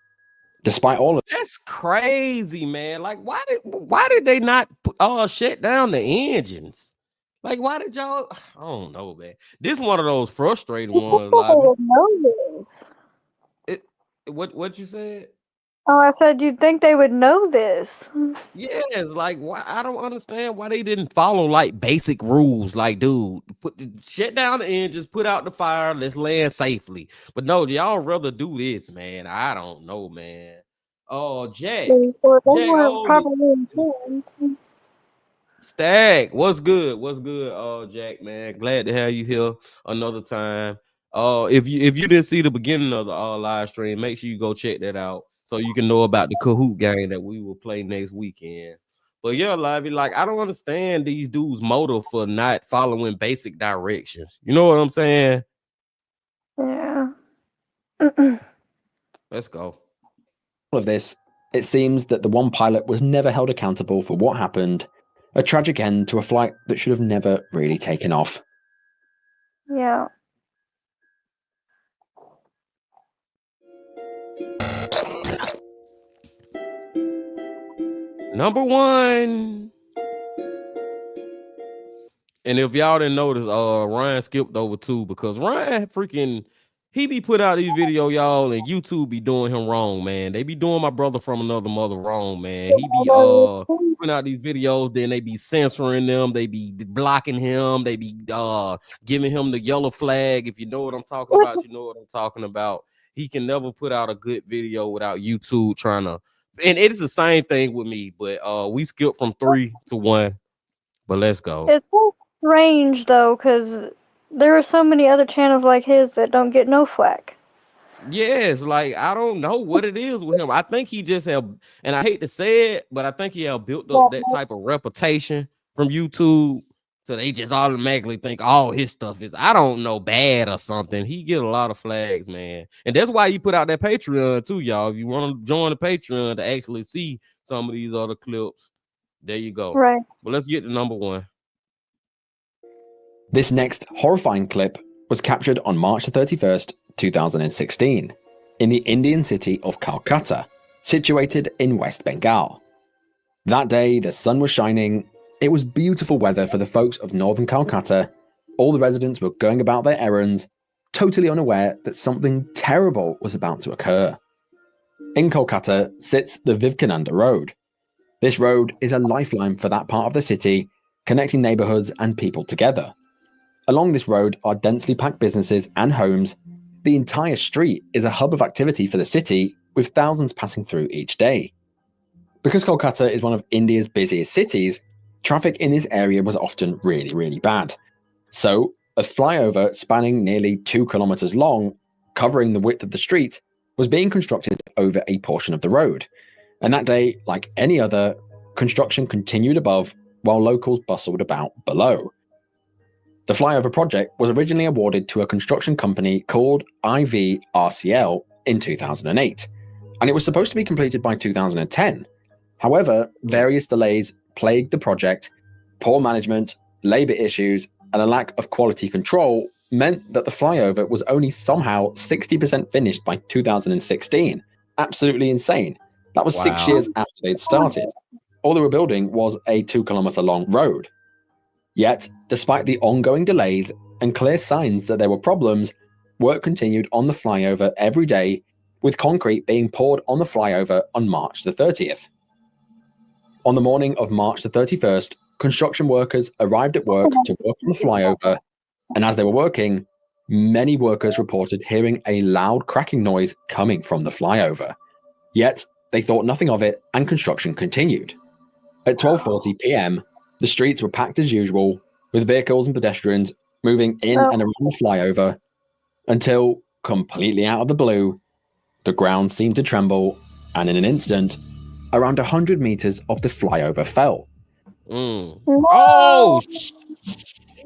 Despite all of that's crazy, man. Like, why did they not shut down the engines? Like, why did y'all? I don't know, man. This one of those frustrating ones. Like, know this. What you said? Oh, I said you'd think they would know this. Yes, like why I don't understand why they didn't follow like basic rules. Like, dude, shut down the engines, put out the fire, let's land safely. But no, y'all rather do this, man. I don't know, man. Oh, Jack. Or they Jack, weren't properly informed. Stag, what's good? What's good? Jack, man. Glad to have you here another time. If you didn't see the beginning of the live stream, make sure you go check that out so you can know about the Kahoot game that we will play next weekend. But yeah, Livey, like I don't understand these dudes' motive for not following basic directions. You know what I'm saying? Yeah. Let's go. All of this, it seems that the one pilot was never held accountable for what happened, a tragic end to a flight that should have never really taken off. Yeah. Number one. And if y'all didn't notice, Ryan skipped over 2 because Ryan freaking he be put out these videos, y'all, and YouTube be doing him wrong, man. They be doing my brother from another mother wrong, man. He be putting out these videos, then they be censoring them, they be blocking him, they be giving him the yellow flag. If you know what I'm talking about, you know what I'm talking about. He can never put out a good video without YouTube trying to, and it's the same thing with me, but we skipped from 3 to 1. But let's go. It's so strange though, because there are so many other channels like his that don't get no flack. Yes, like I don't know what it is with him. I think he just have, and I hate to say it, but I think he have built up that type of reputation from YouTube, so they just automatically think all his stuff is, I don't know, bad or something. He get a lot of flags, man, and that's why he put out that Patreon too, y'all. If you want to join the Patreon to actually see some of these other clips, there you go. Right. But let's get to number 1. This next horrifying clip was captured on March 31st, 2016, in the Indian city of Calcutta, situated in West Bengal. That day, the sun was shining, it was beautiful weather for the folks of northern Calcutta, all the residents were going about their errands, totally unaware that something terrible was about to occur. In Kolkata sits the Vivekananda Road. This road is a lifeline for that part of the city, connecting neighborhoods and people together. Along this road are densely packed businesses and homes. The entire street is a hub of activity for the city, with thousands passing through each day. Because Kolkata is one of India's busiest cities, traffic in this area was often really, really bad. So, a flyover spanning nearly 2 kilometers long, covering the width of the street, was being constructed over a portion of the road. And that day, like any other, construction continued above while locals bustled about below. The flyover project was originally awarded to a construction company called IVRCL in 2008, and it was supposed to be completed by 2010. However, various delays plagued the project, poor management, labor issues, and a lack of quality control meant that the flyover was only somehow 60% finished by 2016. Absolutely insane. That was 6 years after they'd started. All they were building was a 2-kilometer long road. Yet, despite the ongoing delays and clear signs that there were problems, work continued on the flyover every day, with concrete being poured on the flyover on March the 30th. On the morning of March the 31st, construction workers arrived at work to work on the flyover, and as they were working, many workers reported hearing a loud cracking noise coming from the flyover. Yet, they thought nothing of it and construction continued. At 12:40 p.m., the streets were packed as usual, with vehicles and pedestrians moving in and around the flyover, until, completely out of the blue, the ground seemed to tremble, and in an instant, around 100 meters of the flyover fell. No. Oh!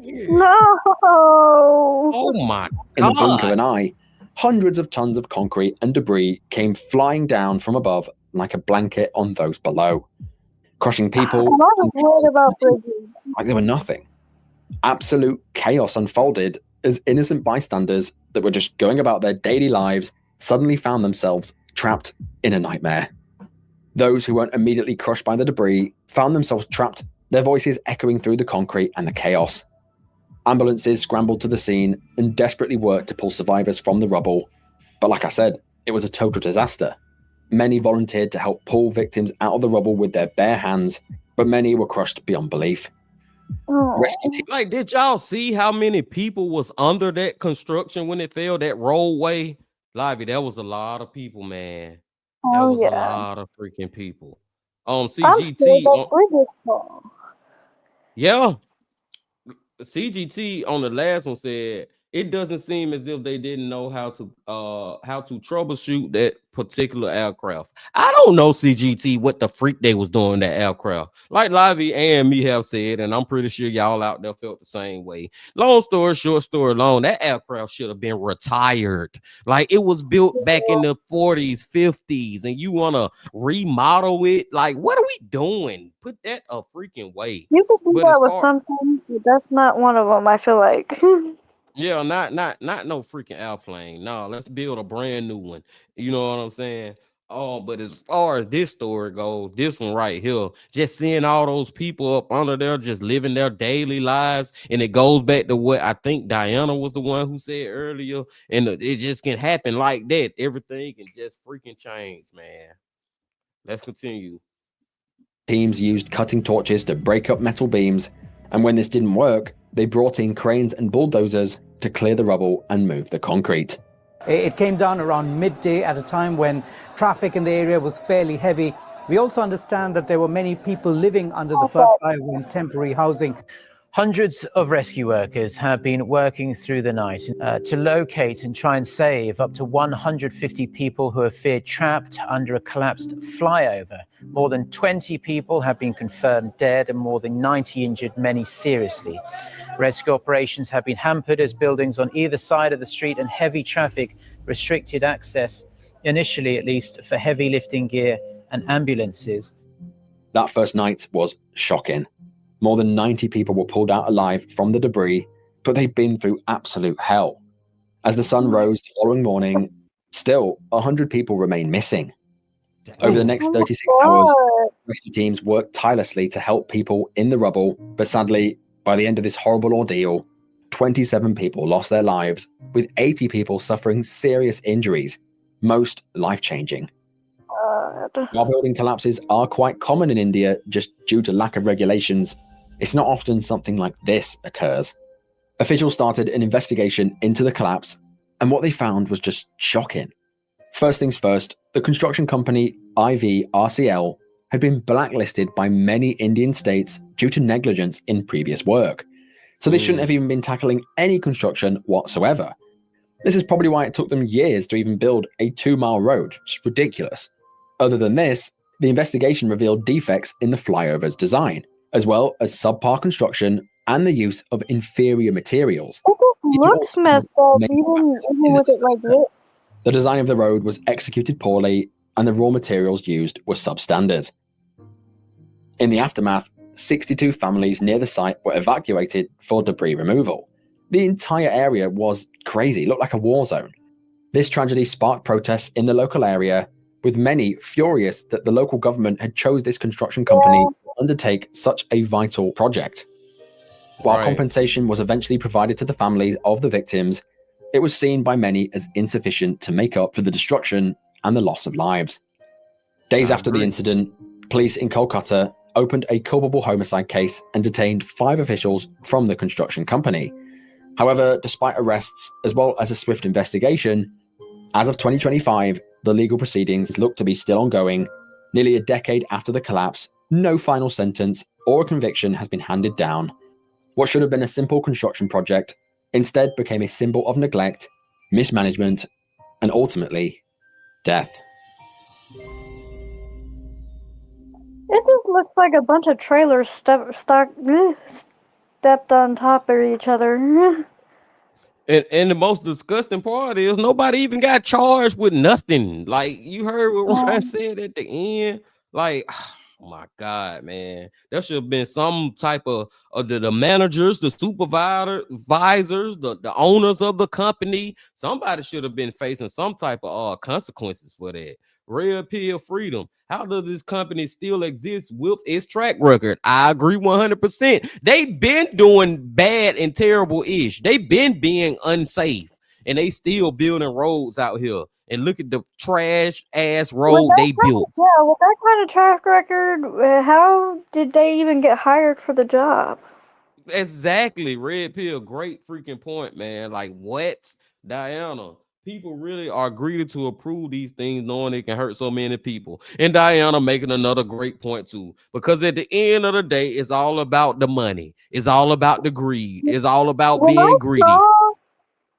No! Oh my God. In the blink of an eye, hundreds of tons of concrete and debris came flying down from above like a blanket on those below, crushing people like they were nothing. Absolute chaos unfolded as innocent bystanders that were just going about their daily lives suddenly found themselves trapped in a nightmare. Those who weren't immediately crushed by the debris found themselves trapped, their voices echoing through the concrete and the chaos. Ambulances scrambled to the scene and desperately worked to pull survivors from the rubble. But like I said, it was a total disaster. Many volunteered to help pull victims out of the rubble with their bare hands, but many were crushed beyond belief. Rescue teams. Like, did y'all see how many people was under that construction when it fell, that roadway? Lively, that was a lot of people, man. That was a lot of freaking people. CGT. Yeah. CGT on the last one said it doesn't seem as if they didn't know how to troubleshoot that particular aircraft. I don't know, CGT, what the freak they was doing that aircraft. Like Livy and me have said, and I'm pretty sure y'all out there felt the same way. Long story short, story long, that aircraft should have been retired. Like, it was built back in the 40s, 50s, and you want to remodel it. Like, what are we doing? Put that a freaking way. You could do But that as with far some things, but that's not one of them. I feel like. Yeah, not no freaking airplane. No, let's build a brand new one. You know what I'm saying? Oh, but as far as this story goes, this one right here, just seeing all those people up under there just living their daily lives, and it goes back to what I think Diana was the one who said earlier, and it just can happen like that. Everything can just freaking change, man. Let's continue. Teams used cutting torches to break up metal beams, and when this didn't work, they brought in cranes and bulldozers to clear the rubble and move the concrete. It came down around midday at a time when traffic in the area was fairly heavy. We also understand that there were many people living under the flyover in temporary housing. Hundreds of rescue workers have been working through the night to locate and try and save up to 150 people who are feared trapped under a collapsed flyover. More than 20 people have been confirmed dead and more than 90 injured, many seriously. Rescue operations have been hampered as buildings on either side of the street and heavy traffic restricted access, initially at least, for heavy lifting gear and ambulances. That first night was shocking. More than 90 people were pulled out alive from the debris, but they'd been through absolute hell. As the sun rose the following morning, still 100 people remain missing. Over the next 36 hours, rescue teams worked tirelessly to help people in the rubble, but sadly, by the end of this horrible ordeal, 27 people lost their lives, with 80 people suffering serious injuries, most life-changing. While building collapses are quite common in India just due to lack of regulations, it's not often something like this occurs. Officials started an investigation into the collapse, and what they found was just shocking. First things first, the construction company IVRCL had been blacklisted by many Indian states due to negligence in previous work, so they shouldn't have even been tackling any construction whatsoever. This is probably why it took them years to even build a 2-mile road. It's ridiculous. Other than this, the investigation revealed defects in the flyover's design, as well as subpar construction and the use of inferior materials. It looks messed up, even with it like this. The design of the road was executed poorly, and the raw materials used were substandard. In the aftermath, 62 families near the site were evacuated for debris removal. The entire area was crazy, looked like a war zone. This tragedy sparked protests in the local area, with many furious that the local government had chose this construction company to undertake such a vital project. While compensation was eventually provided to the families of the victims, it was seen by many as insufficient to make up for the destruction and the loss of lives. Days after the incident, police in Kolkata opened a culpable homicide case and detained 5 officials from the construction company. However, despite arrests as well as a swift investigation, as of 2025, the legal proceedings look to be still ongoing. Nearly a decade after the collapse, no final sentence or conviction has been handed down. What should have been a simple construction project instead became a symbol of neglect, mismanagement, and ultimately, death. It just looks like a bunch of trailers stepped on top of each other. And the most disgusting part is nobody even got charged with nothing. Like, you heard what Ryan said at the end. Like, oh my God, man. There should have been some type of the managers, the supervisors, the owners of the company. Somebody should have been facing some type of consequences for that. Red pill freedom. How does this company still exist with its track record? I agree 100%. They've been doing bad and terrible-ish. They've been being unsafe, and they still building roads out here. And look at the trash-ass road they built. Yeah, with that kind of track record, how did they even get hired for the job? Exactly. Red pill. Great freaking point, man. Like, what? Diana. People really are greedy to approve these things, knowing it can hurt so many people. And Diana making another great point too, because at the end of the day, it's all about the money. It's all about the greed. It's all about being greedy.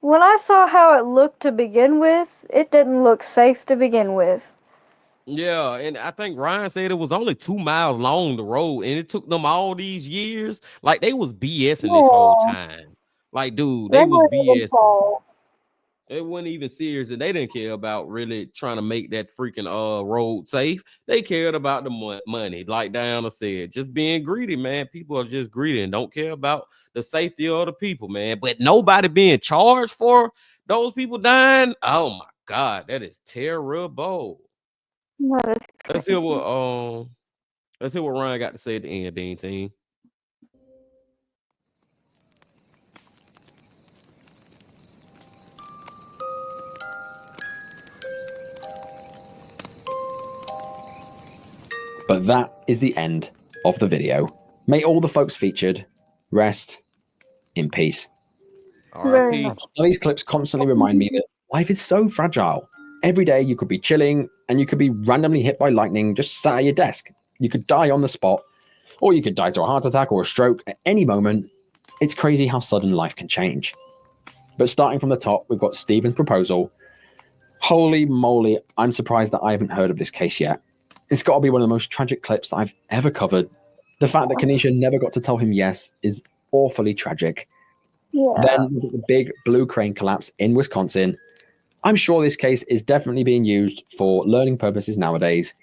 when I saw how it looked to begin with, it didn't look safe to begin with. Yeah, and I think Ryan said it was only 2 miles long the road, and it took them all these years. Like they was BSing this whole Yeah, time. Like, dude, they they was weren't even BSing. tall. They weren't even serious, and they didn't care about really trying to make that freaking road safe. They cared about the money, like Diana said, just being greedy, man. People are just greedy and don't care about the safety of the people, man. But nobody being charged for those people dying. Oh my God, that is terrible. That is Let's hear what let's hear what Ryan got to say at the end, Bean Team. But that is the end of the video. May all the folks featured rest in peace. very R.I.P. much. Now, these clips constantly remind me that life is so fragile. Every day you could be chilling and you could be randomly hit by lightning just sat at your desk. You could die on the spot, or you could die to a heart attack or a stroke at any moment. It's crazy how sudden life can change. But starting from the top, we've got Stephen's proposal. Holy moly, I'm surprised that I haven't heard of this case yet. It's got to be one of the most tragic clips that I've ever covered. The fact that Kanisha never got to tell him yes is awfully tragic. Yeah. Then the big blue crane collapse in Wisconsin. I'm sure this case is definitely being used for learning purposes nowadays.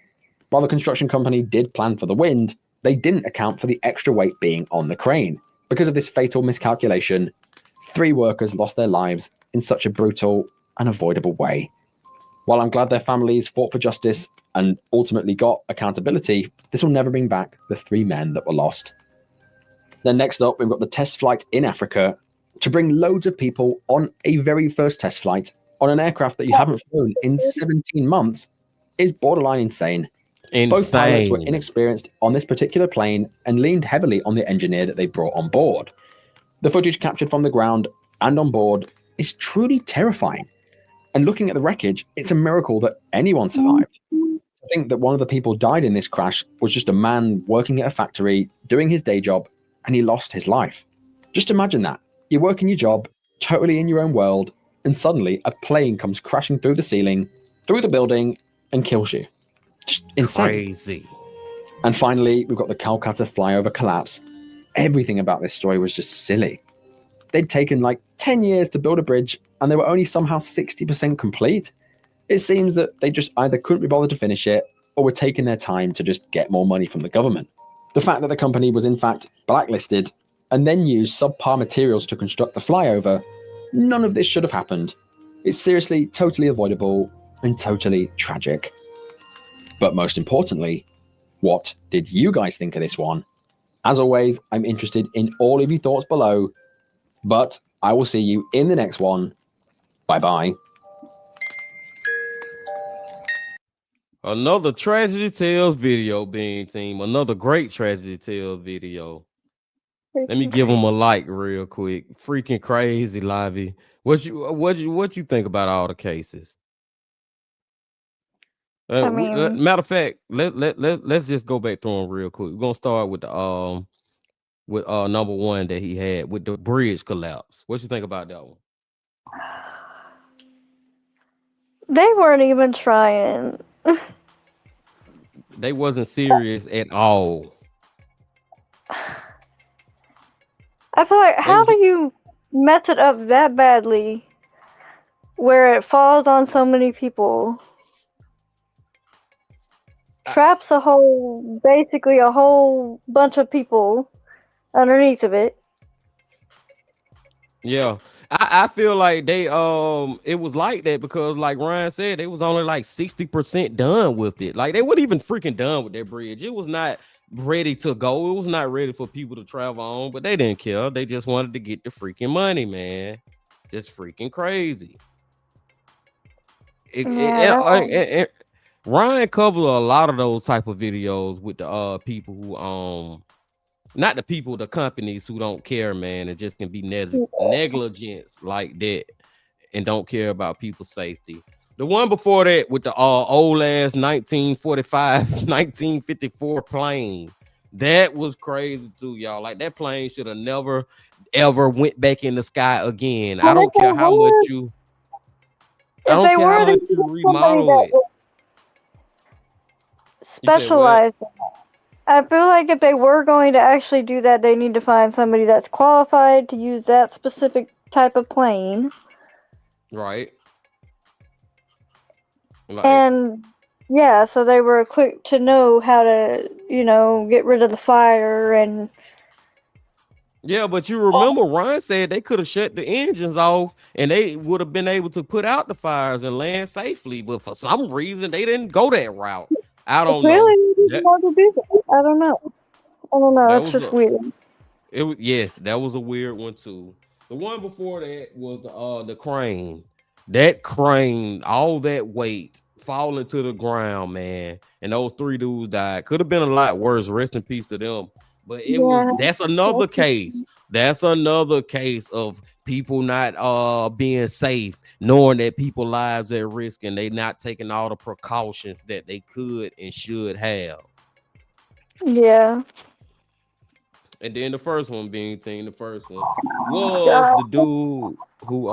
While the construction company did plan for the wind, they didn't account for the extra weight being on the crane. Because of this fatal miscalculation, 3 workers lost their lives in such a brutal, unavoidable way. While I'm glad their families fought for justice and ultimately got accountability, this will never bring back the 3 men that were lost. Then next up, we've got the test flight in Africa to bring loads of people on a very first test flight on an aircraft that you haven't flown in 17 months is borderline insane. Both pilots were inexperienced on this particular plane and leaned heavily on the engineer that they brought on board. The footage captured from the ground and on board is truly terrifying. And looking at the wreckage, it's a miracle that anyone survived. I think that one of the people died in this crash was just a man working at a factory, doing his day job, and he lost his life. Just imagine that. You're working your job, totally in your own world, and suddenly a plane comes crashing through the ceiling, through the building, and kills you. Just insane. Crazy. And finally, we've got the Calcutta flyover collapse. Everything about this story was just silly. They'd taken like 10 years to build a bridge, and they were only somehow 60% complete. It seems that they just either couldn't be bothered to finish it, or were taking their time to just get more money from the government. The fact that the company was in fact blacklisted and then used subpar materials to construct the flyover, none of this should have happened. It's seriously totally avoidable and totally tragic. But most importantly, what did you guys think of this one? As always, I'm interested in all of your thoughts below, but I will see you in the next one. Bye-bye. Another Tragedy Tales video, Bean Team. Another great Tragedy Tales video. Let me give them a like real quick. Freaking crazy, Livy. What you think about all the cases? I mean, Matter of fact, let's just go back through them real quick. We're gonna start with the number 1 that he had with the bridge collapse. What you think about that one? they weren't even trying. They wasn't serious at all. I feel like, how do you mess it up that badly where it falls on so many people? Traps basically a whole bunch of people underneath of it. Yeah. I feel like they it was like that because like Ryan said, they was only like 60% done with it. Like they weren't even freaking done with that bridge. It was not ready to go. It was not ready for people to travel on, but they didn't care. They just wanted to get the freaking money, man. Just freaking crazy. Ryan covered a lot of those type of videos with the people who not the people, the companies who don't care, man, and just can be negligence like that and don't care about people's safety. The one before that with the old ass 1945, 1954 plane That was crazy too, y'all. Like that plane should have never ever went back in the sky again. I Well, don't care how much you I if don't they care how were to much use you somebody remodel that it. was You said what? specialized, I feel like if they were going to actually do that, they need to find somebody that's qualified to use that specific type of plane. Right. Like, And yeah, so they were quick to know how to, get rid of the fire and yeah, but you remember Ryan said they could have shut the engines off and they would have been able to put out the fires and land safely. But for some reason, they didn't go that route. I don't know. clearly they didn't That want to do that. I don't know. I don't know. that It's was just a weird. it was yes, that was a weird one too. The one before that was the crane. That crane, all that weight falling to the ground, man. And those three dudes died. Could have been a lot worse. Rest in peace to them. But Yeah. that's another case. That's another case of people not being safe, knowing that people lives at risk and they not taking all the precautions that they could and should have. Yeah. And then the first one being team, the first one was God. the dude who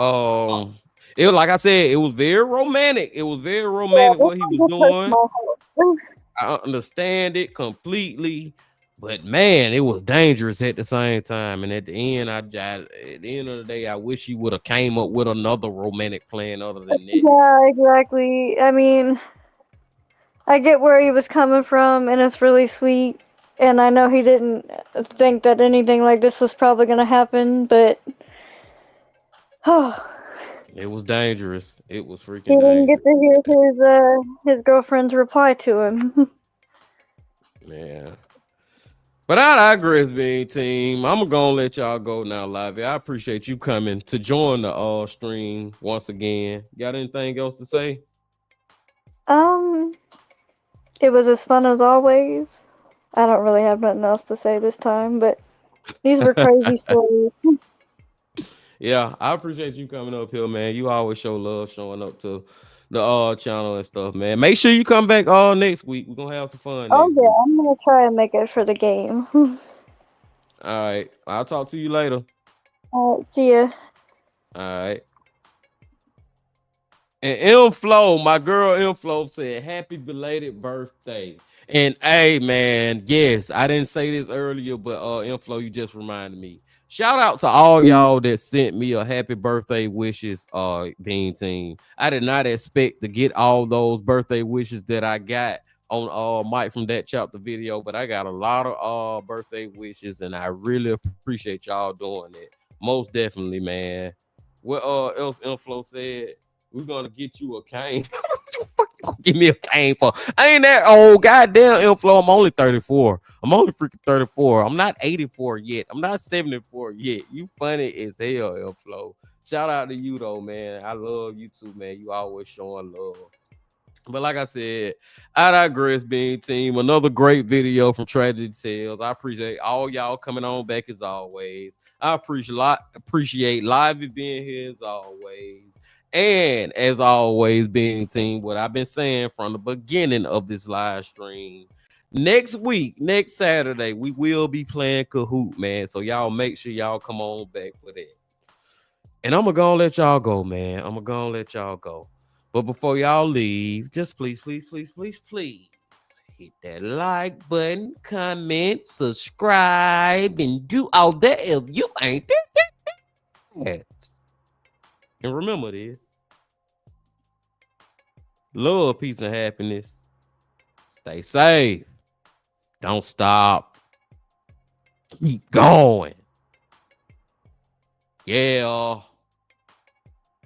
it was like I said, it was very romantic. It was very Yeah, romantic this what he one was just hurts doing. my heart. I understand it completely, but man, it was dangerous at the same time. And at the end, at the end of the day, I wish he would have came up with another romantic plan other than that. Yeah, exactly. I mean, I get where he was coming from, and it's really sweet. And I know he didn't think that anything like this was probably going to happen, but oh, It was dangerous. It was he freaking didn't get dangerous. to hear his girlfriend's reply to him. Man. But I digress, being team. I'm gonna let y'all go now, Live. I appreciate you coming to join the stream once again. Got anything else to say? um, it was as fun as always. I don't really have nothing else to say this time, but these were crazy stories. Yeah, I appreciate you coming up here, man. You always show love showing up to the channel and stuff, man. Make sure you come back all next week. We're gonna have some fun Oh next yeah, week. I'm gonna try and make it for the game. All right. I'll talk to you later. See ya. All right. And M Flow, my girl M Flow said, "Happy belated birthday." And hey, man, yes, I didn't say this earlier, but M Flow, you just reminded me. Shout out to all y'all that sent me a happy birthday wishes, Bean Team. I did not expect to get all those birthday wishes that I got on Mike from that chapter video, but I got a lot of birthday wishes, and I really appreciate y'all doing it. Most definitely, man. What else M Flow said? We're gonna get you a cane. Give me a cane for. I ain't that old. Goddamn, inflow. I'm only 34. I'm only freaking 34. I'm not 84 yet. I'm not 74 yet. You funny as hell, inflow. Shout out to you though, man. I love you too, man. You always showing love. But like I said, I digress, being team. Another great video from Tragedy Tales. I appreciate all y'all coming on back as always. I appreciate Lively being here as always. And as always, being team, what I've been saying from the beginning of this live stream. Next week, next Saturday, we will be playing Kahoot, man. So y'all make sure y'all come on back for that. And I'm gonna let y'all go, man. I'm gonna let y'all go. But before y'all leave, just please hit that like button, comment, subscribe, and do all that if you ain't that. And remember this: love, peace, and happiness. Stay safe. Don't stop. Keep going. Yeah.